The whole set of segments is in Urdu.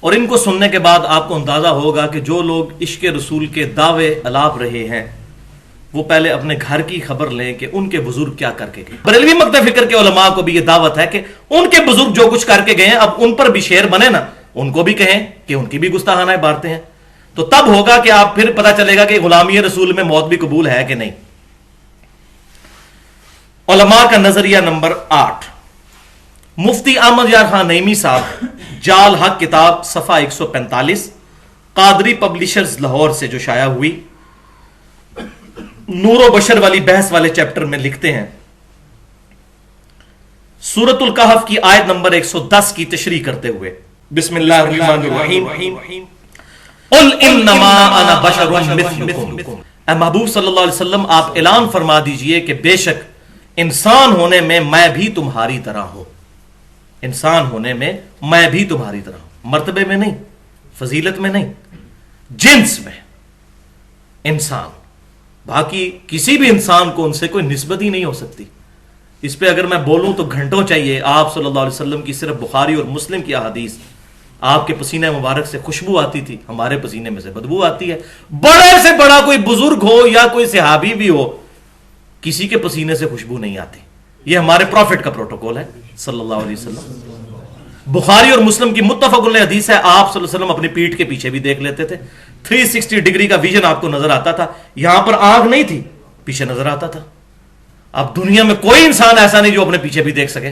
اور ان کو سننے کے بعد آپ کو اندازہ ہوگا کہ جو لوگ عشق رسول کے دعوے الاپ رہے ہیں وہ پہلے اپنے گھر کی خبر لیں کہ ان کے بزرگ کیا کر کے گئے. بریلوی مکتب فکر کے علماء کو بھی یہ دعوت ہے کہ ان کے بزرگ جو کچھ کر کے گئے ہیں اب ان پر بھی شعر بنے نا, ان کو بھی کہیں کہ ان کی بھی گستاخانہ عبارتیں ہیں. تو تب ہوگا کہ آپ پھر پتہ چلے گا کہ غلامی رسول میں موت بھی قبول ہے کہ نہیں. علماء کا نظریہ نمبر 8, مفتی احمد یار خان نعیمی صاحب, جال حق کتاب صفحہ 145, قادری پبلشرز لاہور سے جو شائع ہوئی, نور و بشر والی بحث والے چیپٹر میں لکھتے ہیں, سورۃ الکہف کی آیت نمبر 110 کی تشریح کرتے ہوئے, بسم اللہ الرحمن الرحیم, قل انما انا بشر مثلکم. اے محبوب صلی اللہ علیہ وسلم آپ اعلان فرما دیجئے کہ بے شک انسان ہونے میں میں بھی تمہاری طرح ہوں. انسان ہونے میں میں بھی تمہاری طرح ہوں, مرتبے میں نہیں, فضیلت میں نہیں, جنس میں انسان. باقی کسی بھی انسان کو ان سے کوئی نسبت ہی نہیں ہو سکتی. اس پہ اگر میں بولوں تو گھنٹوں چاہیے. آپ صلی اللہ علیہ وسلم کی صرف بخاری اور مسلم کی احادیث, آپ کے پسینے مبارک سے خوشبو آتی تھی, ہمارے پسینے میں سے بدبو آتی ہے. بڑے سے بڑا کوئی بزرگ ہو یا کوئی صحابی بھی ہو, کسی کے پسینے سے خوشبو نہیں آتی. یہ ہمارے پروفٹ کا پروٹوکول ہے صلی اللہ علیہ وسلم. بخاری اور مسلم کی متفق علیہ حدیث ہے, آپ صلی اللہ علیہ وسلم اپنی پیٹھ کے پیچھے بھی دیکھ لیتے تھے. 360 ڈگری کا ویژن آپ کو نظر آتا تھا. یہاں پر آنکھ نہیں تھی, پیچھے نظر آتا تھا. اب دنیا میں کوئی انسان ایسا نہیں جو اپنے پیچھے بھی دیکھ سکے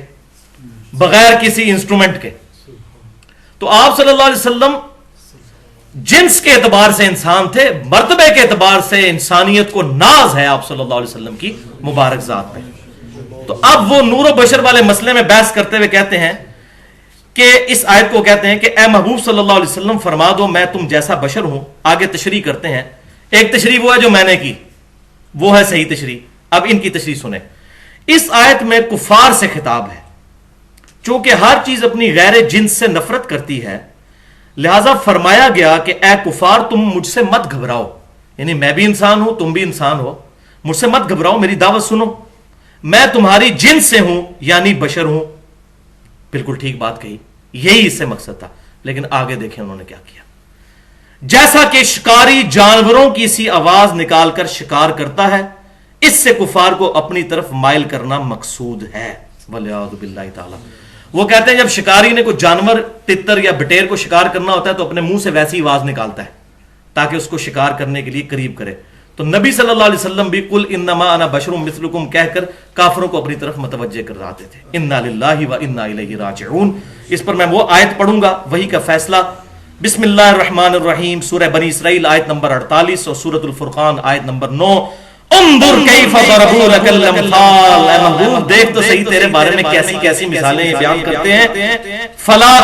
بغیر کسی انسٹرومنٹ کے. تو آپ صلی اللہ علیہ وسلم جنس کے اعتبار سے انسان تھے, مرتبے کے اعتبار سے انسانیت کو ناز ہے آپ صلی اللہ علیہ وسلم کی مبارک ذات پہ. تو اب وہ نور و بشر والے مسئلے میں بحث کرتے ہوئے کہتے ہیں کہ اس آیت کو کہتے ہیں کہ اے محبوب صلی اللہ علیہ وسلم فرما دو میں تم جیسا بشر ہوں. آگے تشریح کرتے ہیں. ایک تشریح وہ ہے جو میں نے کی, وہ ہے صحیح تشریح. اب ان کی تشریح سنیں. اس آیت میں کفار سے خطاب ہے. چونکہ ہر چیز اپنی غیر جنس سے نفرت کرتی ہے, لہذا فرمایا گیا کہ اے کفار تم مجھ سے مت گھبراؤ. یعنی میں بھی انسان ہوں, تم بھی انسان ہو, مجھ سے مت گھبراؤ, میری دعوت سنو. میں تمہاری جنس سے ہوں یعنی بشر ہوں. بالکل ٹھیک بات کہی, یہی اس سے مقصد تھا. لیکن آگے دیکھیں انہوں نے کیا کیا. جیسا کہ شکاری جانوروں کی سی آواز نکال کر شکار کرتا ہے, اس سے کفار کو اپنی طرف مائل کرنا مقصود ہے. والعیاذ باللہ تعالی. وہ کہتے ہیں جب شکاری نے کوئی جانور, تتر یا بٹیر کو شکار کرنا ہوتا ہے تو اپنے منہ سے ویسی آواز نکالتا ہے تاکہ اس کو شکار کرنے کے لیے قریب کرے. تو نبی صلی اللہ علیہ وسلم بھی قل انما انا بشر مثلکم کہہ کر کافروں کو اپنی طرف متوجہ کر رہے تھے. انا للہ و انا الیہ راجعون. اس پر میں وہ آیت پڑھوں گا, وہی کا فیصلہ. بسم اللہ الرحمن الرحیم, سورہ بنی اسرائیل آیت نمبر 48 اور سورۃ الفرقان آیت نمبر 9. انظر کیف ضربوا لک الامثال. اے محبوب دیکھ تو صحیح تیرے بارے میں کیسی کیسی مثالیں بیان کرتے ہیں. فلا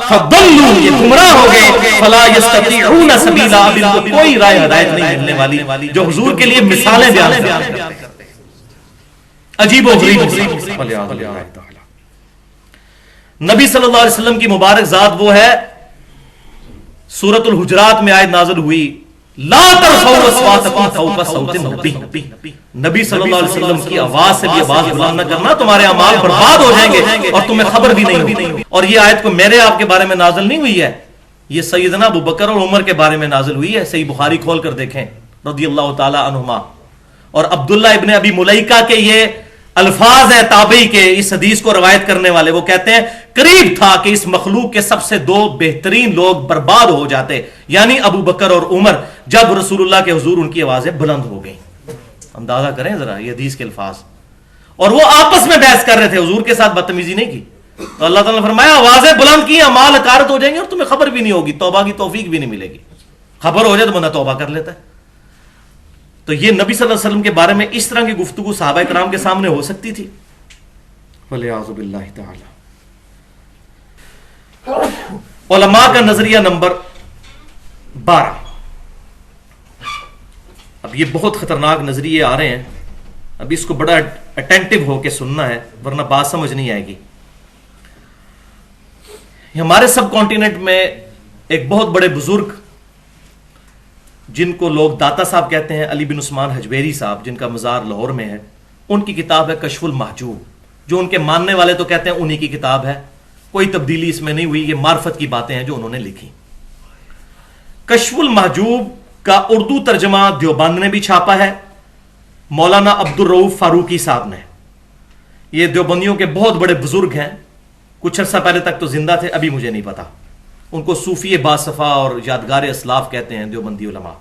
فضلوا, یہ گمراہ ہو گئے. فلا یستطيعون سبیلا, اب ان کو کوئی راہ ہدایت نہیں ملنے والی جو حضور کے لیے مثالیں بیان کرتے ہیں. عجیب و غریب. نبی صلی اللہ علیہ وسلم کی مبارک ذات وہ ہے, سورۃ الحجرات میں آیت نازل ہوئی, لا ترفعوا اصواتکم فوق صوت النبی. نبی صلی اللہ علیہ وسلم کی آواز سے بھی آواز بلند نہ کرنا, تمہارے اعمال برباد ہو جائیں گے اور تمہیں خبر بھی نہیں ہوگی. اور یہ آیت کو میرے آپ کے بارے میں نازل نہیں ہوئی ہے, یہ سیدنا ابوبکر اور عمر کے بارے میں نازل ہوئی ہے. صحیح بخاری کھول کر دیکھیں رضی اللہ تعالی عنہما. اور عبداللہ ابن ابی ملیکہ کے یہ الفاظ ہیں تابعی کے, اس حدیث کو روایت کرنے والے. وہ کہتے ہیں قریب تھا کہ اس مخلوق کے سب سے 2 بہترین لوگ برباد ہو جاتے, یعنی ابو بکر اور عمر, جب رسول اللہ کے حضور ان کی آوازیں بلند ہو گئیں. اندازہ کریں ذرا یہ حدیث کے الفاظ. اور وہ آپس میں بحث کر رہے تھے, حضور کے ساتھ بدتمیزی نہیں کی. تو اللہ تعالیٰ نے فرمایا آوازیں بلند کی, اعمال حقارت ہو جائیں گے اور تمہیں خبر بھی نہیں ہوگی, توبہ کی توفیق بھی نہیں ملے گی. خبر ہو جائے تو بندہ توبہ کر لیتا ہے. تو یہ نبی صلی اللہ علیہ وسلم کے بارے میں اس طرح کی گفتگو صحابہ کرام کے سامنے ہو سکتی تھی. والعیاذ باللہ تعالی. علماء کا نظریہ نمبر 12. اب یہ بہت خطرناک نظریے آ رہے ہیں, اب اس کو بڑا اٹینٹو ہو کے سننا ہے ورنہ بات سمجھ نہیں آئے گی. ہمارے سب کانٹیننٹ میں ایک بہت بڑے بزرگ جن کو لوگ داتا صاحب کہتے ہیں, علی بن عثمان حجویری صاحب, جن کا مزار لاہور میں ہے, ان کی کتاب ہے کشف المحجوب, جو ان کے ماننے والے تو کہتے ہیں انہی کی کتاب ہے. کوئی تبدیلی اس میں نہیں ہوئی. یہ معرفت کی باتیں ہیں جو انہوں نے لکھی. کشف المحجوب کا اردو ترجمہ دیوبند نے بھی چھاپا ہے, مولانا عبدالرؤوف فاروقی صاحب نے. یہ دیوبندیوں کے بہت بڑے بزرگ ہیں, کچھ عرصہ پہلے تک تو زندہ تھے, ابھی مجھے نہیں پتا. ان کو صوفی باصفا اور یادگار اسلاف کہتے ہیں دیوبندی علماء.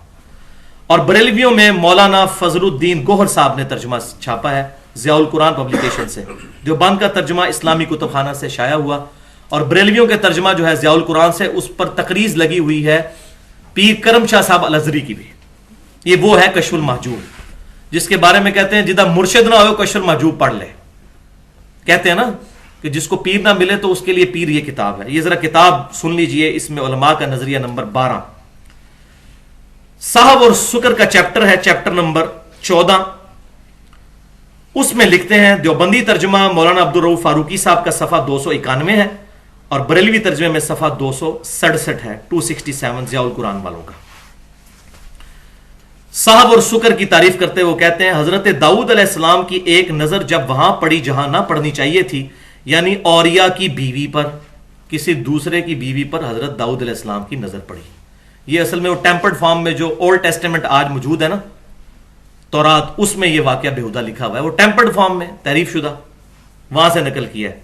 اور بریلویوں میں مولانا فضل الدین گوہر صاحب نے ترجمہ چھاپا ہے ضیاء القرآن پبلیکیشن سے. دیوبند کا ترجمہ اسلامی کتب خانہ سے شائع ہوا, اور بریلویوں کے ترجمہ جو ہے ضیاء القرآن سے, اس پر تقریز لگی ہوئی ہے پیر کرم شاہ صاحب الازہری کی بھی. یہ وہ ہے کشف المحجوب, جس کے بارے میں کہتے ہیں جدہ مرشد نہ ہو کشف المحجوب پڑھ لے. کہتے ہیں نا کہ جس کو پیر نہ ملے تو اس کے لیے پیر یہ کتاب ہے. یہ ذرا کتاب سن لیجئے, اس میں علماء کا نظریہ نمبر 12, صاحب اور سکر کا چیپٹر ہے, چیپٹر نمبر 14. اس میں لکھتے ہیں دیوبندی ترجمہ مولانا عبدالرؤوف فاروقی صاحب کا صفحہ 291 ہے, اور بریلوی ترجمے میں صفحہ 267 ہے, 267 ضیاء القرآن والوں کا. صاحب اور سکر کی تعریف کرتے وہ کہتے ہیں حضرت داؤد علیہ السلام کی ایک نظر جب وہاں پڑی جہاں نہ پڑنی چاہیے تھی, یعنی اوریا کی بیوی پر, کسی دوسرے کی بیوی پر حضرت داؤد علیہ السلام کی نظر پڑی. یہ اصل میں وہ ٹیمپرڈ فارم میں جو اولڈ ٹیسٹیمنٹ آج موجود ہے نا, تورات, اس میں یہ واقعہ بےہودہ لکھا ہوا ہے. وہ ٹیمپرڈ فارم میں تعریف شدہ, وہاں سے نقل کیا ہے.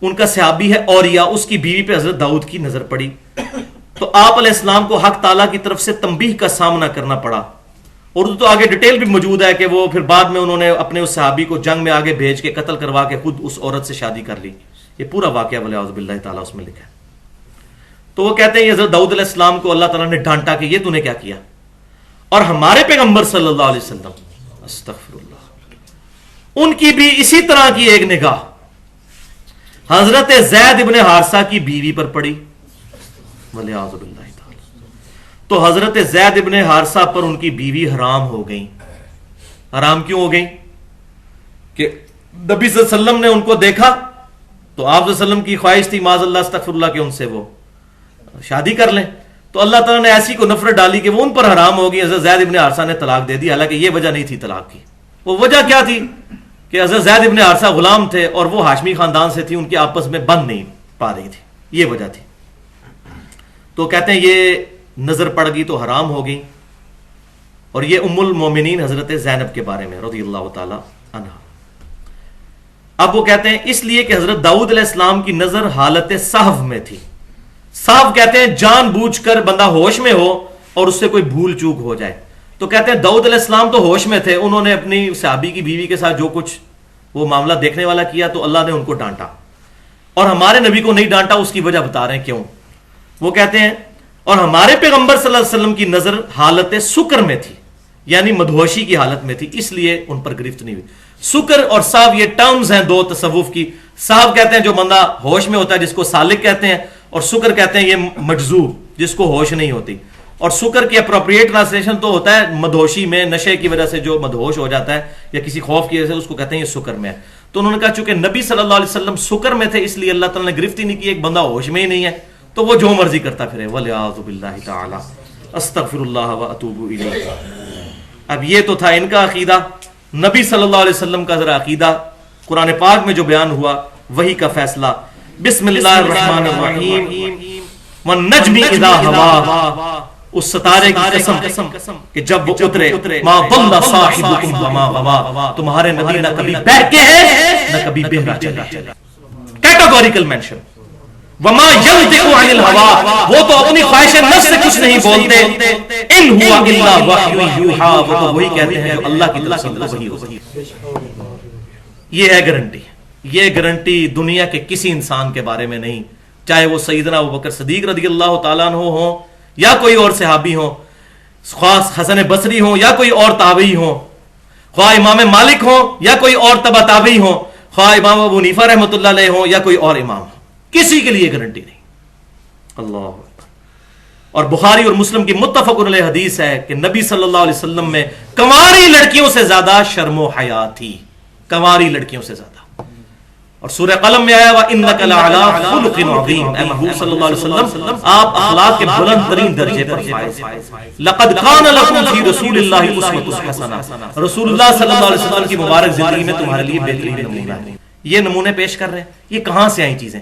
ان کا صحابی ہے اوریا, اس کی بیوی پہ حضرت داؤد کی نظر پڑی, تو آپ علیہ السلام کو حق تعالیٰ کی طرف سے تنبیہ کا سامنا کرنا پڑا. اور تو آگے ڈیٹیل بھی موجود ہے کہ وہ پھر بعد میں انہوں نے اپنے اس صحابی کو جنگ میں آگے بھیج کے قتل کروا کے خود اس عورت سے شادی کر لی. یہ پورا واقعہ والعیاذ باللہ تعالیٰ اس میں لکھا ہے. تو وہ کہتے ہیں یہ حضرت داؤد علیہ السلام کو اللہ تعالیٰ نے ڈانٹا کہ یہ تو نے کیا کیا, اور ہمارے پیغمبر صلی اللہ علیہ وسلم استغفر اللہ, ان کی بھی اسی طرح کی ایک نگاہ حضرت زید ابن حارثہ کی بیوی پر پڑی والعیاذ باللہ تعالی. تو حضرت زید ابن حارثہ پر ان کی بیوی حرام ہو گئی. حرام کیوں ہو گئی؟ کہ نبی صلی اللہ علیہ وسلم نے ان کو دیکھا تو آپ صلی اللہ علیہ وسلم کی خواہش تھی معاذ اللہ استغفر اللہ کہ ان سے وہ شادی کر لیں, تو اللہ تعالیٰ نے ایسی کو نفرت ڈالی کہ وہ ان پر حرام ہو گئی. حضرت زید ابن حارثہ نے طلاق دے دی, حالانکہ یہ وجہ نہیں تھی طلاق کی. وہ وجہ کیا تھی کہ حضرت زید ابن حارثہ غلام تھے اور وہ ہاشمی خاندان سے تھی, ان کے آپس میں بند نہیں پا رہی تھی, یہ وجہ تھی. تو کہتے ہیں یہ نظر پڑ گئی تو حرام ہو گئی. اور یہ ام المومنین حضرت زینب کے بارے میں رضی اللہ تعالی عنہا. اب وہ کہتے ہیں اس لیے کہ حضرت داؤد علیہ السلام کی نظر حالت صحو میں تھی. صحو کہتے ہیں جان بوجھ کر بندہ ہوش میں ہو اور اس سے کوئی بھول چوک ہو جائے. تو کہتے ہیں داؤد علیہ السلام تو ہوش میں تھے, انہوں نے اپنی صحابی کی بیوی کے ساتھ جو کچھ وہ معاملہ دیکھنے والا کیا تو اللہ نے ان کو ڈانٹا, اور ہمارے نبی کو نہیں ڈانٹا. اس کی وجہ بتا رہے ہیں کیوں. وہ کہتے ہیں اور ہمارے پیغمبر صلی اللہ علیہ وسلم کی نظر حالت سکر میں تھی, یعنی مدہوشی کی حالت میں تھی, اس لیے ان پر گرفت نہیں ہوئی. سکر اور صاحب یہ ٹرمز ہیں دو تصوف کی. صاحب کہتے ہیں جو بندہ ہوش میں ہوتا ہے جس کو سالک کہتے ہیں, اور سکر کہتے ہیں یہ مجذوب جس کو ہوش نہیں ہوتی. اور سکر کی اپروپریٹ ٹرانسلیشن تو ہوتا ہے مدہوشی میں, نشے کی وجہ سے جو مدہوش ہو جاتا ہے یا کسی خوف کی وجہ سے, اس کو کہتے ہیں یہ سکر میں ہے. تو انہوں نے کہا چونکہ نبی صلی اللہ علیہ وسلم سکر میں تھے اس لیے اللہ تعالیٰ نے گرفت ہی نہیں کی, ایک بندہ ہوش میں ہی نہیں ہے تو وہ جو مرضی کرتا پھرے. والعیاذ باللہ تعالی, استغفر اللہ واتوب الیہ. اب یہ تو تھا ان کا عقیدہ. نبی صلی اللہ علیہ وسلم کا ذرا عقیدہ قرآن پاک میں جو بیان ہوا وہی کا فیصلہ. بسم اللہ الرحمن الرحیم. والنجم اذا ہوا, اس ستارے کی قسم کہ جب وہ اترے, ما ضل صاحبکم وما غوا, تمہارے نبی نہ کبھی بہکے ہیں نہ کبھی بہرا چلے. Categorical mention. وما ينطق عن الهوى, وہ تو اپنی خواہش نفس سے کچھ نہیں بولتے. ان هو الا وحی یوحى, وہ تو وہی کہتے ہیں جو اللہ کی طرف سے وحی ہوتی ہے. یہ ہے گارنٹی. یہ گارنٹی دنیا کے کسی انسان کے بارے میں نہیں, چاہے وہ سیدنا ابوبکر صدیق رضی اللہ تعالیٰ عنہ ہوں یا کوئی اور صحابی ہوں, خاص حسن بصری ہوں یا کوئی اور تابعی ہوں, خواہ امام مالک ہوں یا کوئی اور تبع تابعی ہوں, خواہ امام ابو حنیفہ رحمۃ اللہ علیہ ہوں یا کوئی اور امام ہوں, کسی کے لیے گارنٹی نہیں. اللہ. اور بخاری اور مسلم کی متفق علیہ حدیث ہے کہ نبی صلی اللہ علیہ وسلم میں کنواری لڑکیوں سے زیادہ شرم و حیا تھی, کنواری لڑکیوں سے زیادہ. اور سورہ قلم میں آیا وَإِنَّكَ لَعَلَىٰ خُلُقٍ عَظِيمٍ, اے محبوب صلی اللہ علیہ وسلم آپ اخلاق کے بلند ترین درجے پر فائز ہیں. لَقَدْ كَانَ لَكُمْ فِي رَسُولِ اللَّهِ أُسْوَةٌ حَسَنَةٌ, رسول اللہ صلی اللہ علیہ وسلم کی مبارک زندگی میں تمہارے لیے بہترین نمونہ ہے. یہ نمونے پیش کر رہے ہیں. یہ کہاں سے آئیں چیزیں؟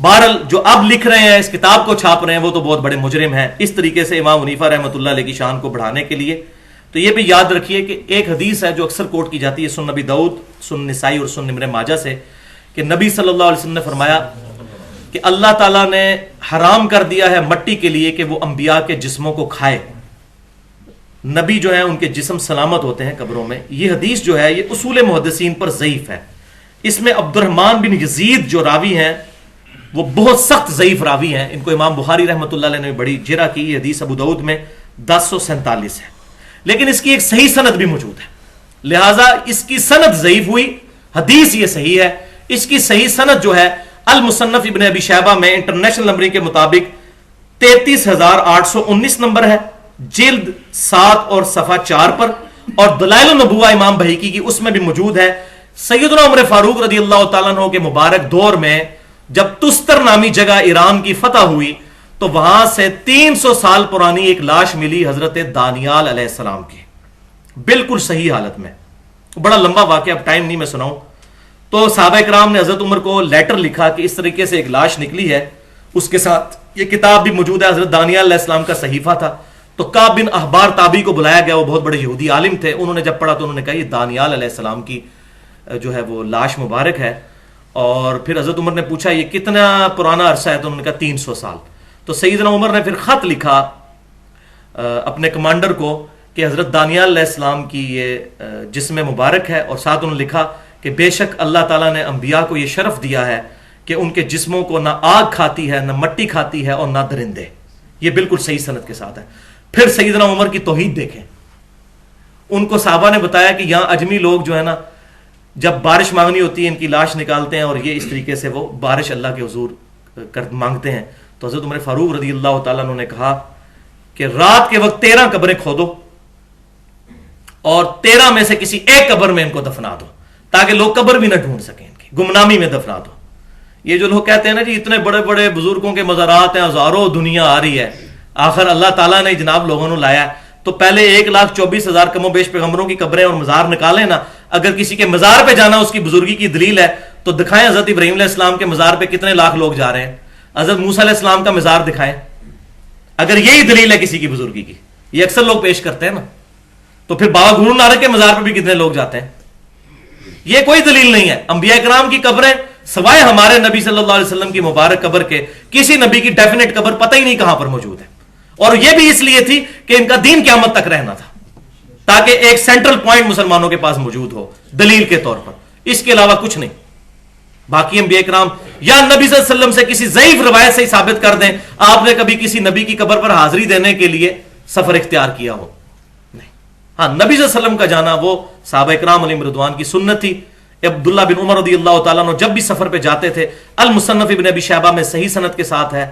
بہرحال جو اب لکھ رہے ہیں اس کتاب کو چھاپ رہے ہیں وہ تو بہت بڑے مجرم ہیں اس طریقے سے امام حنیفہ رحمۃ اللہ علیہ کی شان کو بڑھانے کے لیے. تو یہ بھی یاد رکھیے کہ ایک حدیث ہے جو اکثر کوٹ کی جاتی ہے سنن نبی داؤد، سنن نسائی اور سنن ابن ماجہ سے، کہ نبی صلی اللہ علیہ وسلم نے فرمایا کہ اللہ تعالیٰ نے حرام کر دیا ہے مٹی کے لیے کہ وہ انبیاء کے جسموں کو کھائے. نبی جو ہیں ان کے جسم سلامت ہوتے ہیں قبروں میں. یہ حدیث جو ہے یہ اصول محدثین پر ضعیف ہے. اس میں عبد الرحمن بن یزید جو راوی ہیں وہ بہت سخت ضعیف راوی ہیں. ان کو امام بخاری رحمۃ اللہ علیہ نے بڑی جرح کی. یہ حدیث ابو داؤد میں 1047 ہے، لیکن اس کی ایک صحیح سند بھی موجود ہے، لہٰذا اس کی سند ضعیف ہوئی، حدیث یہ صحیح ہے. اس کی صحیح سند جو ہے المصنف ابن ابی شیبہ میں انٹرنیشنل نمبرنگ کے مطابق 33,819 نمبر ہے، جلد 7 اور صفحہ 4 پر، اور دلائل النبوہ امام بہیقی کی اس میں بھی موجود ہے. سیدنا عمر فاروق رضی اللہ تعالیٰ عنہ کے مبارک دور میں جب تستر نامی جگہ ایران کی فتح ہوئی تو وہاں سے 300 سال پرانی ایک لاش ملی حضرت دانیال علیہ السلام کی، بالکل صحیح حالت میں. بڑا لمبا واقعہ، اب ٹائم نہیں میں سناؤں. تو صحابہ کرام نے حضرت عمر کو لیٹر لکھا کہ اس طریقے سے ایک لاش نکلی ہے، اس کے ساتھ یہ کتاب بھی موجود ہے، حضرت دانیال علیہ السلام کا صحیفہ تھا. تو کعب بن احبار تابعی کو بلایا گیا، وہ بہت بڑے یہودی عالم تھے. انہوں نے جب پڑھا تو انہوں نے کہا یہ دانیال علیہ السلام کی جو ہے وہ لاش مبارک ہے. اور پھر حضرت عمر نے پوچھا یہ کتنا پرانا عرصہ ہے؟ تو انہوں نے کہا 300 سال. تو سیدنا عمر نے پھر خط لکھا اپنے کمانڈر کو کہ حضرت دانیال علیہ السلام کی یہ جسم مبارک ہے، اور ساتھ انہوں نے لکھا کہ بے شک اللہ تعالیٰ نے انبیاء کو یہ شرف دیا ہے کہ ان کے جسموں کو نہ آگ کھاتی ہے، نہ مٹی کھاتی ہے، اور نہ درندے. یہ بالکل صحیح سند کے ساتھ ہے. پھر سیدنا عمر کی توحید دیکھیں. ان کو صحابہ نے بتایا کہ یہاں اجمی لوگ جو ہے نا جب بارش مانگنی ہوتی ہے ان کی لاش نکالتے ہیں اور یہ اس طریقے سے وہ بارش اللہ کے حضور مانگتے ہیں. تو حضرت عمر فاروق رضی اللہ تعالیٰ عنہ نے کہا کہ رات کے وقت 13 قبریں کھودو اور 13 میں سے کسی ایک قبر میں ان کو دفنا دو تاکہ لوگ قبر بھی نہ ڈھونڈ سکیں، ان کی گمنامی میں دفنا دو. یہ جو لوگ کہتے ہیں نا جی اتنے بڑے بڑے بزرگوں کے مزارات ہیں، ہزاروں دنیا آ رہی ہے، آخر اللہ تعالیٰ نے جناب لوگوں نے لایا ہے تو پہلے 1,24,000 کم و بیش پیغمبروں کی قبریں اور مزار نکالیں نا. اگر کسی کے مزار پہ جانا اس کی بزرگی کی دلیل ہے تو دکھائیں حضرت ابراہیم علیہ السلام کے مزار پہ کتنے لاکھ لوگ جا رہے ہیں، حضرت موسیٰ علیہ السلام کا مزار دکھائیں. اگر یہی دلیل ہے کسی کی بزرگی کی، یہ اکثر لوگ پیش کرتے ہیں نا، تو پھر بابا گرو نانک کے مزار پہ بھی کتنے لوگ جاتے ہیں. یہ کوئی دلیل نہیں ہے. انبیاء کرام کی قبریں سوائے ہمارے نبی صلی اللہ علیہ وسلم کی مبارک قبر کے کسی نبی کی ڈیفینیٹ قبر پتہ ہی نہیں کہاں پر موجود ہے. اور یہ بھی اس لیے تھی کہ ان کا دین قیامت تک رہنا تھا تاکہ ایک سینٹرل پوائنٹ مسلمانوں کے پاس موجود ہو دلیل کے طور پر، اس کے علاوہ کچھ نہیں. باقی انبیاء کرام یا نبی صلی اللہ علیہ وسلم سے کسی ضعیف روایت سے ہی ثابت کر دیں آپ نے کبھی کسی نبی کی قبر پر حاضری دینے کے لیے سفر اختیار کیا ہو. نہیں. ہاں نبی صلی اللہ علیہ وسلم کا جانا وہ صحابہ کرام علیہم رضوان کی سنت تھی. عبداللہ بن عمر رضی اللہ تعالیٰ عنہ جب بھی سفر پہ جاتے تھے، المصنف ابن ابی شیبہ میں صحیح سند کے ساتھ ہے،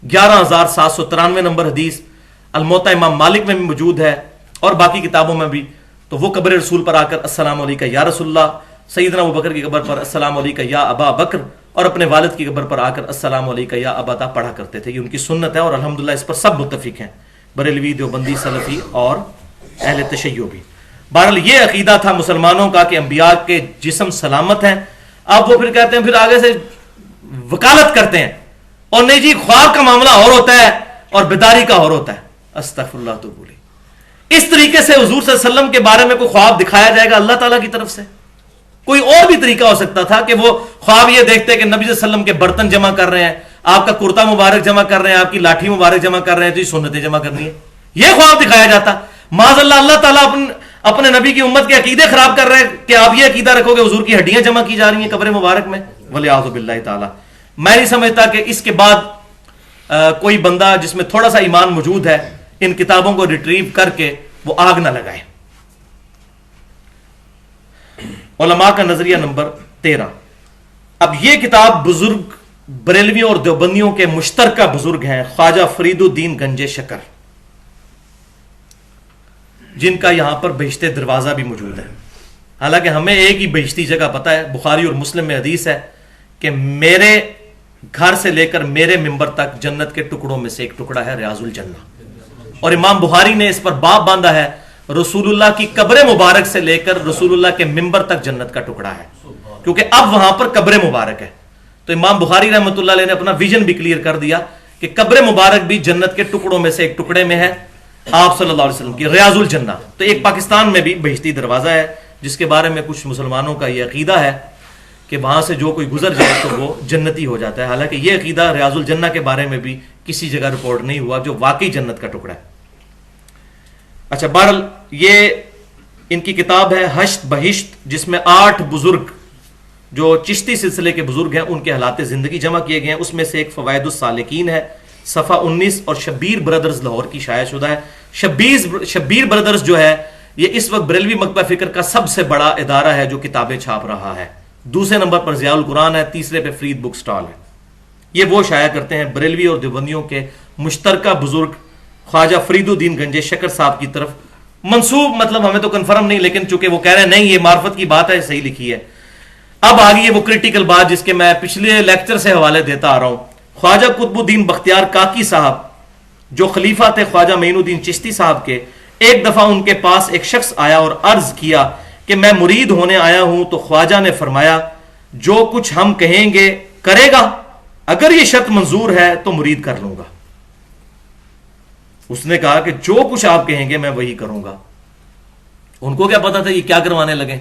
11,793 نمبر حدیث، الموطا امام مالک میں بھی موجود ہے اور باقی کتابوں میں بھی. تو وہ قبر رسول پر آ کر السلام علیکہ یا رسول اللہ، سیدنا ابوبکر کی قبر پر السلام علیکہ یا ابا بکر، اور اپنے والد کی قبر پر آ کر السلام علیکہ یا ابا پڑھا کرتے تھے. یہ ان کی سنت ہے اور الحمدللہ اس پر سب متفق ہیں، بریلوی، دیوبندی، سلفی اور اہل تشیع بھی. بہرحال یہ عقیدہ تھا مسلمانوں کا کہ انبیاء کے جسم سلامت ہیں. اب وہ پھر کہتے ہیں، پھر آگے سے وکالت کرتے ہیں اور نہیں جی خواب کا معاملہ اور ہوتا ہے اور بیداری کا اور ہوتا ہے. استغفر اللہ تو بولی. اس طریقے سے حضور صلی اللہ علیہ وسلم کے بارے میں کوئی خواب دکھایا جائے گا اللہ تعالیٰ کی طرف سے؟ کوئی اور بھی طریقہ ہو سکتا تھا کہ وہ خواب یہ دیکھتے کہ نبی صلی اللہ علیہ وسلم کے برتن جمع کر رہے ہیں، آپ کا کرتا مبارک جمع کر رہے ہیں، آپ کی لاٹھی مبارک جمع کر رہے ہیں، تو یہ سنتیں جمع کرنی ہے. یہ خواب دکھایا جاتا. معاذ اللہ، اللہ تعالیٰ اپنے نبی کی امت کے عقیدے خراب کر رہے ہیں کہ آپ یہ عقیدہ رکھو کہ حضور کی ہڈیاں جمع کی جا رہی ہیں قبر مبارک میں. ولیعوذ باللہ تعالیٰ. میں نہیں سمجھتا کہ اس کے بعد کوئی بندہ جس میں تھوڑا سا ایمان موجود ہے ان کتابوں کو ریٹریو کر کے وہ آگ نہ لگائے. علماء کا نظریہ نمبر 13. اب یہ کتاب بزرگ بریلویوں اور دیوبندیوں کے مشترکہ بزرگ ہیں خواجہ فرید الدین گنج شکر، جن کا یہاں پر بہشت دروازہ بھی موجود ہے. حالانکہ ہمیں ایک ہی بہشتی جگہ پتہ ہے، بخاری اور مسلم میں حدیث ہے کہ میرے گھر سے لے کر میرے ممبر تک جنت کے ٹکڑوں میں سے ایک ٹکڑا ہے ریاض الجنہ. اور امام بخاری نے اس پر باب باندھا ہے رسول اللہ کی قبر مبارک سے لے کر رسول اللہ کے ممبر تک جنت کا ٹکڑا ہے، کیونکہ اب وہاں پر قبر مبارک ہے. تو امام بخاری رحمۃ اللہ علیہ نے اپنا ویژن بھی کلیئر کر دیا کہ قبر مبارک بھی جنت کے ٹکڑوں میں سے ایک ٹکڑے میں ہے آپ صلی اللہ علیہ وسلم کی ریاض الجنہ. تو ایک پاکستان میں بھی بہشتی دروازہ ہے جس کے بارے میں کچھ مسلمانوں کا یہ عقیدہ ہے کہ وہاں سے جو کوئی گزر جائے تو وہ جنتی ہو جاتا ہے. حالانکہ یہ عقیدہ ریاض الجنہ کے بارے میں بھی کسی جگہ رپورٹ نہیں ہوا جو واقعی جنت کا ٹکڑا ہے. اچھا بہرحال یہ ان کی کتاب ہے حشت بہشت، جس میں 8 بزرگ جو چشتی سلسلے کے بزرگ ہیں ان کے حالات زندگی جمع کیے گئے ہیں. اس میں سے ایک فوائد السالکین ہے صفحہ 19 اور شبیر برادرز لاہور کی شائع شدہ ہے. شبیر برادرز جو ہے یہ اس وقت بریلوی مکتبہ فکر کا سب سے بڑا ادارہ ہے جو کتابیں چھاپ رہا ہے. دوسرے نمبر پر ضیاء القرآن ہے، تیسرے پہ فرید بک سٹال ہے. یہ وہ شائع کرتے ہیں بریلوی اور دیوبندیوں کے مشترکہ بزرگ خواجہ فرید الدین گنجے شکر صاحب کی طرف منسوب، مطلب ہمیں تو کنفرم نہیں لیکن چونکہ وہ کہہ رہے ہیں نہیں یہ معرفت کی بات ہے صحیح لکھی ہے. اب آگئی ہے وہ کرٹیکل بات جس کے میں پچھلے لیکچر سے حوالے دیتا آ رہا ہوں. خواجہ قطب الدین بختیار کاکی صاحب جو خلیفہ تھے خواجہ معین الدین چشتی صاحب کے، ایک دفعہ ان کے پاس ایک شخص آیا اور عرض کیا کہ میں مرید ہونے آیا ہوں. تو خواجہ نے فرمایا جو کچھ ہم کہیں گے کرے گا، اگر یہ شرط منظور ہے تو مرید کر لوں گا. اس نے کہا کہ جو کچھ آپ کہیں گے میں وہی کروں گا. ان کو کیا پتا تھا یہ کیا کروانے لگے.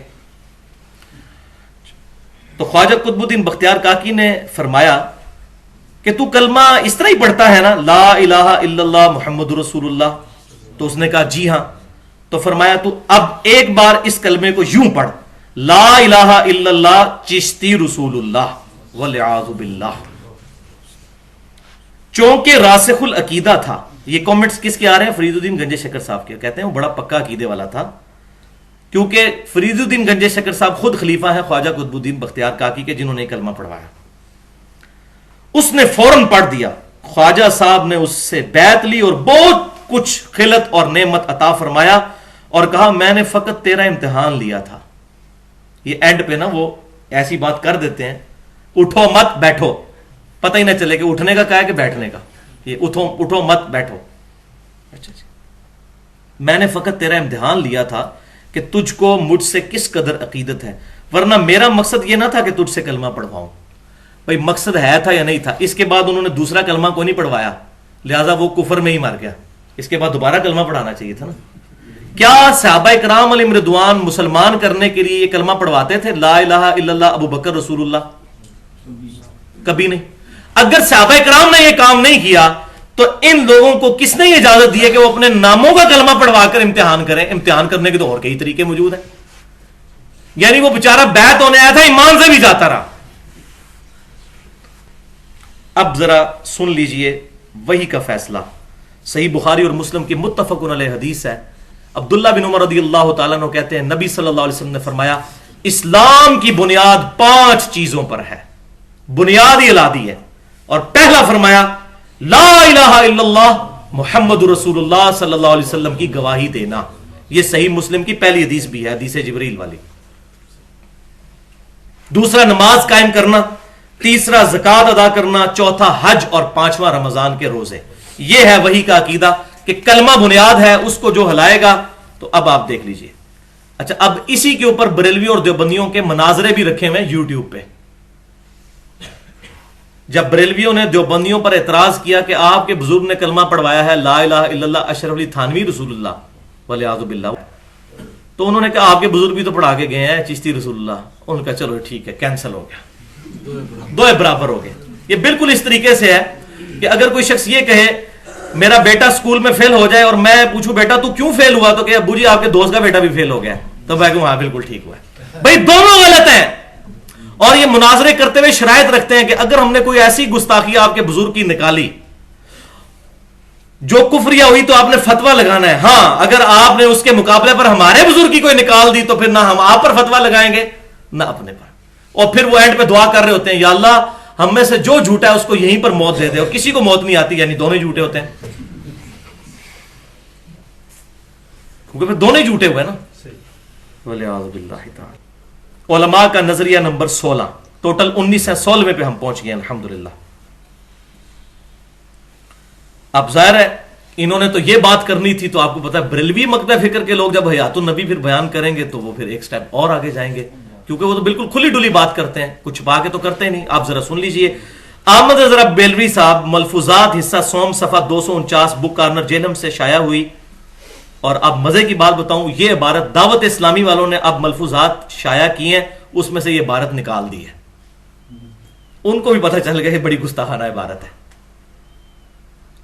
تو خواجہ قطب الدین بختیار کاکی نے فرمایا کہ تو کلمہ اس طرح ہی پڑھتا ہے نا، لا الہ الا اللہ محمد رسول اللہ. تو اس نے کہا جی ہاں. تو فرمایا تو اب ایک بار اس کلمے کو یوں پڑھ، لا الہ الا اللہ چشتی رسول اللہ والعیاذ باللہ. چونکہ راسخ العقیدہ تھا. یہ کامنٹس کس کے آ رہے ہیں؟ فرید الدین گنجے شکر صاحب کے. کہتے ہیں وہ بڑا پکا عقیدے والا تھا کیونکہ فرید الدین گنجے شکر صاحب خود خلیفہ ہیں خواجہ قطب الدین بختیار کاکی کے جنہوں نے کلمہ پڑھوایا. اس نے فوراً پڑھ دیا. خواجہ صاحب نے اس سے بیعت لی اور بہت کچھ خلت اور نعمت عطا فرمایا اور کہا میں نے فقط تیرا امتحان لیا تھا. یہ اینڈ پہ نا وہ ایسی بات کر دیتے ہیں، اٹھو مت بیٹھو، پتہ ہی نہ چلے کہ اٹھنے کا کہا ہے کہ بیٹھنے کا. یہ اٹھو مت بیٹھو. اچھا جی، میں نے فقط تیرا امتحان لیا تھا کہ تجھ کو مجھ سے کس قدر عقیدت ہے، ورنہ میرا مقصد یہ نہ تھا کہ تجھ سے کلمہ پڑھواؤں. بھائی مقصد ہے تھا یا نہیں تھا؟ اس کے بعد انہوں نے دوسرا کلمہ کو نہیں پڑھوایا، لہذا وہ کفر میں ہی مر گیا. اس کے بعد دوبارہ کلمہ پڑھانا چاہیے تھا نا. کیا صحابہ کرام علیہم رضوان مسلمان کرنے کے لیے یہ کلمہ پڑھواتے تھے لا الہ الا اللہ ابو بکر رسول اللہ؟ کبھی نہیں. اگر صحابہ کرام نے یہ کام نہیں کیا تو ان لوگوں کو کس نے اجازت دی ہے کہ وہ اپنے ناموں کا کلمہ پڑھوا کر امتحان کریں؟ امتحان کرنے کے تو اور کئی طریقے موجود ہیں. یعنی وہ بیچارہ بیعت ہونے آیا تھا ایمان سے بھی جاتا رہا. اب ذرا سن لیجئے وہی کا فیصلہ. صحیح بخاری اور مسلم کی متفق علیہ حدیث ہے. عبداللہ بن عمر رضی اللہ تعالیٰ عنہ کہتے ہیں نبی صلی اللہ علیہ وسلم نے فرمایا اسلام کی بنیاد 5 چیزوں پر ہے. بنیاد ہی الادی ہے. اور پہلا فرمایا لا الہ الا اللہ محمد رسول اللہ صلی اللہ علیہ وسلم کی گواہی دینا. یہ صحیح مسلم کی پہلی حدیث بھی ہے، حدیث جبریل والی. دوسرا نماز قائم کرنا، تیسرا زکوٰۃ ادا کرنا، چوتھا حج اور 5واں رمضان کے روزے. یہ ہے وہی کا عقیدہ کہ کلمہ بنیاد ہے، اس کو جو ہلائے گا. تو اب آپ دیکھ لیجئے. اچھا اب اسی کے اوپر بریلوی اور دیوبندیوں کے مناظرے بھی رکھے ہوئے یوٹیوب پہ. جب بریلویوں نے دیوبندیوں پر اعتراض کیا کہ آپ کے بزرگ نے کلمہ پڑھوایا ہے لا الہ الا اللہ اشرف علی تھانوی رسول اللہ والعیاذ باللہ، تو انہوں نے کہا آپ کے بزرگ بھی تو پڑھا کے گئے ہیں چشتی رسول اللہ. ان کا چلو ٹھیک ہے کینسل ہو گیا، دو برابر ہو گئے. یہ بالکل اس طریقے سے ہے کہ اگر کوئی شخص یہ کہے میرا بیٹا اسکول میں فیل ہو جائے اور میں پوچھوں بیٹا تو کیوں فیل ہوا، تو کہ ابو جی آپ کے دوست کا بیٹا بھی فیل ہو گیا، تو میں کہوں ہاں بالکل ٹھیک ہوا ہے. بھائی دونوں غلط ہیں. اور یہ مناظرے کرتے ہوئے شرائط رکھتے ہیں کہ اگر ہم نے کوئی ایسی گستاخی آپ کے بزرگ کی نکالی جو کفریہ ہوئی تو آپ نے فتویٰ لگانا ہے. ہاں اگر آپ نے اس کے مقابلے پر ہمارے بزرگ کی کوئی نکال دی تو پھر نہ ہم آپ پر فتویٰ لگائیں گے نہ اپنے پر. اور پھر وہ اینڈ پہ دعا کر رہے ہوتے ہیں یا اللہ ہم میں سے جو جھوٹا ہے اس کو یہیں پر موت دے دے، اور کسی کو موت نہیں آتی، یعنی دونوں جھوٹے ہوتے ہیں کیونکہ پھر دونوں جھوٹے ہوئے نا. والعیاذ باللہ تعالی. علماء کا نظریہ نمبر 16، ٹوٹل 19 ہے، 16 پہ ہم پہنچ گئے الحمدللہ. اب ظاہر ہے انہوں نے تو یہ بات کرنی تھی، تو آپ کو پتا ہے بریلوی مکتبہ فکر کے لوگ جب حیات النبی پھر بیان کریں گے تو وہ پھر ایک سٹیپ اور آگے جائیں گے. کیونکہ وہ تو بالکل کھلی ڈلی بات کرتے ہیں, کچھ چھپا کے تو کرتے نہیں. آپ ذرا سن لیجئے. احمد رضا بیلوی صاحب, ملفوظات حصہ سوم صفحہ 249 بک کارنر جیلم سے شائع ہوئی. اور اب مزے کی بات بتاؤں, یہ عبارت دعوت اسلامی والوں نے اب ملفوظات شائع کی ہیں, اس میں سے یہ عبارت نکال دی ہے. ان کو بھی پتہ چل گیا یہ بڑی گستاخانہ عبارت ہے,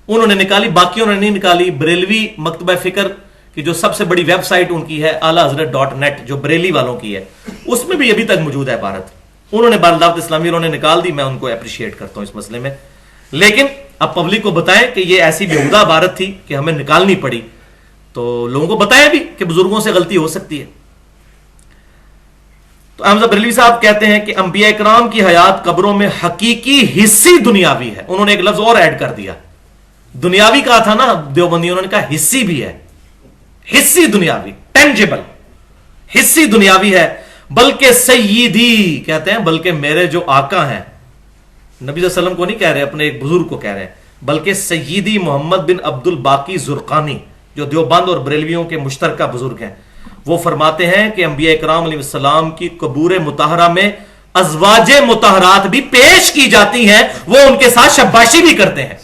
انہوں نے نکالی, باقیوں نے نہیں نکالی. بریلوی مکتبہ فکر کی جو سب سے بڑی ویب سائٹ ان کی ہے اعلیحضرت.net, جو بریلی والوں کی ہے, اس میں بھی ابھی تک موجود ہے عبارت. انہوں نے دعوت اسلامی انہوں نے نکال دی, میں ان کو اپریشیٹ کرتا ہوں اس مسئلے میں. لیکن اب پبلک کو بتائیں کہ یہ ایسی بےہودہ عبارت تھی کہ ہمیں نکالنی پڑی, تو لوگوں کو بتائیں بھی کہ بزرگوں سے غلطی ہو سکتی ہے. تو احمد بریلوی صاحب کہتے ہیں کہ انبیاء کرام کی حیات قبروں میں حقیقی حصی دنیاوی ہے. انہوں نے ایک لفظ اور ایڈ کر دیا, دنیاوی کہا تھا نا دیوبندی, انہوں نے کہا حصی بھی ہے, حصی دنیاوی, ٹینجیبل, حصی دنیاوی ہے. بلکہ سیدی کہتے ہیں, بلکہ میرے جو آقا ہیں, نبی صلی اللہ علیہ وسلم کو نہیں کہہ رہے, اپنے ایک بزرگ کو کہہ رہے ہیں, بلکہ سیدی محمد بن عبد الباقی زرقانی, جو دیوبند اور بریلویوں کے مشترکہ بزرگ ہیں, وہ فرماتے ہیں کہ انبیاء اکرام علیہ السلام کی قبور مطہرہ میں ازواج مطہرات بھی پیش کی جاتی ہیں, وہ ان کے ساتھ شباشی بھی کرتے ہیں.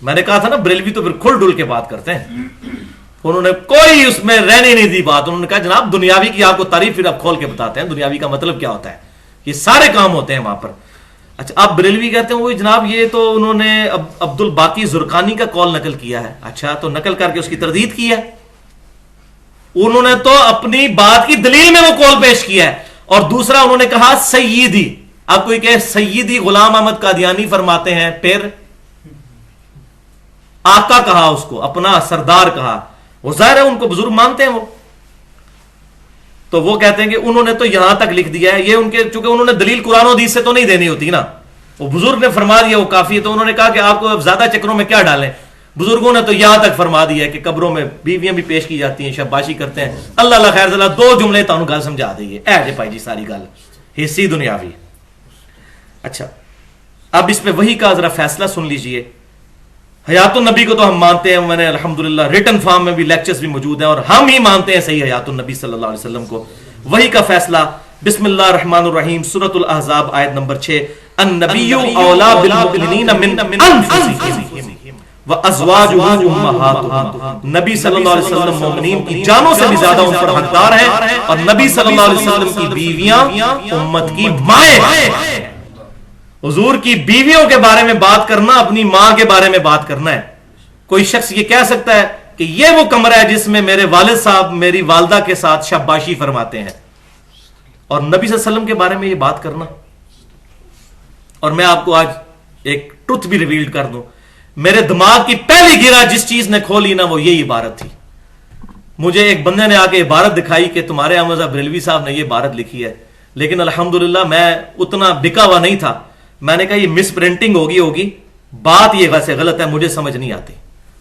میں نے کہا تھا نا بریلوی تو پھر کھل ڈل کے بات کرتے ہیں, انہوں نے کوئی اس میں رہنے نہیں دی بات. انہوں نے کہا جناب دنیاوی کی آپ کو تعریف پھر آپ کھول کے بتاتے ہیں, دنیاوی کا مطلب کیا ہوتا ہے, یہ سارے کام ہوتے ہیں وہاں پر. اچھا, آپ بریلوی کہتے ہیں وہ جناب یہ تو انہوں نے عبد الباقی زرقانی کا قول نقل کیا ہے. اچھا, تو نقل کر کے اس کی تردید کی ہے, انہوں نے تو اپنی بات کی دلیل میں وہ قول پیش کیا ہے. اور دوسرا انہوں نے کہا سیدی, آپ کوئی کہے سیدی غلام احمد قادیانی فرماتے ہیں, پھر آقا کہا, اس کو اپنا سردار کہا, وہ ظاہر ہے ان کو بزرگ مانتے ہیں وہ. تو وہ کہتے ہیں کہ انہوں نے تو یہاں تک لکھ دیا ہے, یہ ان کے چونکہ انہوں نے دلیل قرآن و حدیث سے تو نہیں دینی ہوتی نا, وہ بزرگ نے فرما دیا وہ کافی ہے. تو انہوں نے کہا کہ آپ کو اب زیادہ چکروں میں کیا ڈالیں, بزرگوں نے تو یہاں تک فرما دیا ہے کہ قبروں میں بیویاں بھی پیش کی جاتی ہیں, شاباشی کرتے ہیں. اللہ اللہ خیر اللہ, دو جملے تو گل سمجھا دئیے, اے جے بھائی جی ساری گل حصی دنیاوی. اچھا, اب اس پہ وہی کا ذرا فیصلہ سن لیجئے. حیات النبی کو تو ہم مانتے ہیں, میں نے الحمدللہ ریٹن فارم میں بھی لیکچرز بھی موجود ہیں, اور ہم ہی مانتے ہیں صحیح حیات النبی صلی اللہ علیہ وسلم کو. وہی کا فیصلہ بسم اللہ الرحمن الرحیم, سورۃ الاحزاب آیت نمبر 6, النبی اولا بالمؤمنین من انفسہم وازواجہ امہاتہم, نبی صلی اللہ علیہ وسلم مومنین کی جانوں سے بھی زیادہ ان پر حقدار ہیں, اور نبی صلی اللہ علیہ وسلم کی بیویاں امت کی مائیں ہیں. حضور کی بیویوں کے بارے میں بات کرنا اپنی ماں کے بارے میں بات کرنا ہے. کوئی شخص یہ کہہ سکتا ہے کہ یہ وہ کمرہ ہے جس میں میرے والد صاحب میری والدہ کے ساتھ شاباشی فرماتے ہیں, اور نبی صلی اللہ علیہ وسلم کے بارے میں یہ بات کرنا. اور میں آپ کو آج ایک ٹروتھ بھی ریویل کر دوں, میرے دماغ کی پہلی گرا جس چیز نے کھولی نا وہ یہی عبارت تھی. مجھے ایک بندے نے آ کے عبارت دکھائی کہ تمہارے احمد بریلوی صاحب نے یہ عبارت لکھی ہے, لیکن الحمدللہ میں اتنا بکا ہوا نہیں تھا. میں نے کہا یہ مس پرنٹنگ ہوگی, بات یہ ویسے غلط ہے, مجھے سمجھ نہیں آتی.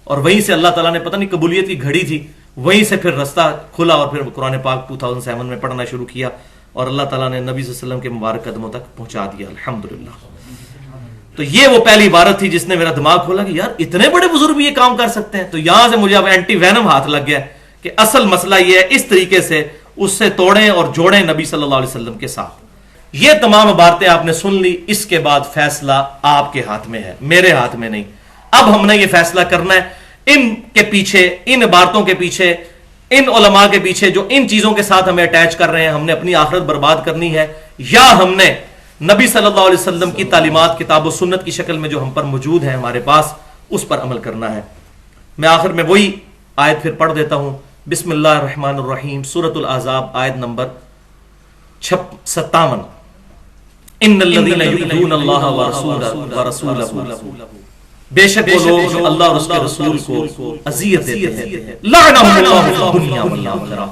اور وہیں سے اللہ تعالیٰ نے پتہ نہیں قبولیت کی گھڑی تھی, وہیں سے پھر رستہ کھلا, اور پھر قرآن پاک 2007 میں پڑھنا شروع کیا, اور اللہ تعالیٰ نے نبی صلی اللہ علیہ وسلم کے مبارک قدموں تک پہنچا دیا الحمدللہ. تو یہ وہ پہلی عبارت تھی جس نے میرا دماغ کھولا کہ یار اتنے بڑے بزرگ بھی یہ کام کر سکتے ہیں. تو یہاں سے مجھے اب اینٹی وینم ہاتھ لگ گیا کہ اصل مسئلہ یہ ہے, اس طریقے سے اس سے توڑیں اور جوڑیں نبی صلی اللہ علیہ وسلم کے ساتھ. یہ تمام عبارتیں آپ نے سن لی, اس کے بعد فیصلہ آپ کے ہاتھ میں ہے, میرے ہاتھ میں نہیں. اب ہم نے یہ فیصلہ کرنا ہے, ان کے پیچھے, ان عبارتوں کے پیچھے, ان علماء کے پیچھے جو ان چیزوں کے ساتھ ہمیں اٹیچ کر رہے ہیں, ہم نے اپنی آخرت برباد کرنی ہے, یا ہم نے نبی صلی اللہ علیہ وسلم کی تعلیمات کتاب و سنت کی شکل میں جو ہم پر موجود ہیں ہمارے پاس, اس پر عمل کرنا ہے. میں آخر میں وہی آیت پھر پڑھ دیتا ہوں, بسم اللہ الرحمن الرحیم, سورۃ الاحزاب آیت نمبر 57, ان الذین یؤذون اللہ ورسولہ, بے شک وہ لوگ جو اللہ اور اس کے رسول کو اذیت دیتے ہیں, لعنہم اللہ فی الدنیا والآخرہ,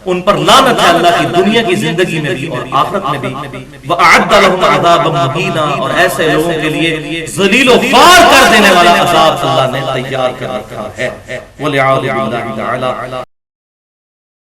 ان پر لعنت ہے اللہ کی دنیا کی زندگی میں بھی اور آخرت میں بھی, وأعد لهم عذابا مہینا, اور ایسے لوگوں کے لیے ذلیل و خوار کر دینے والا عذاب اللہ نے تیار کر رکھا ہے. وَلِعَاذُ بِاللَّهِ تَعَالَى,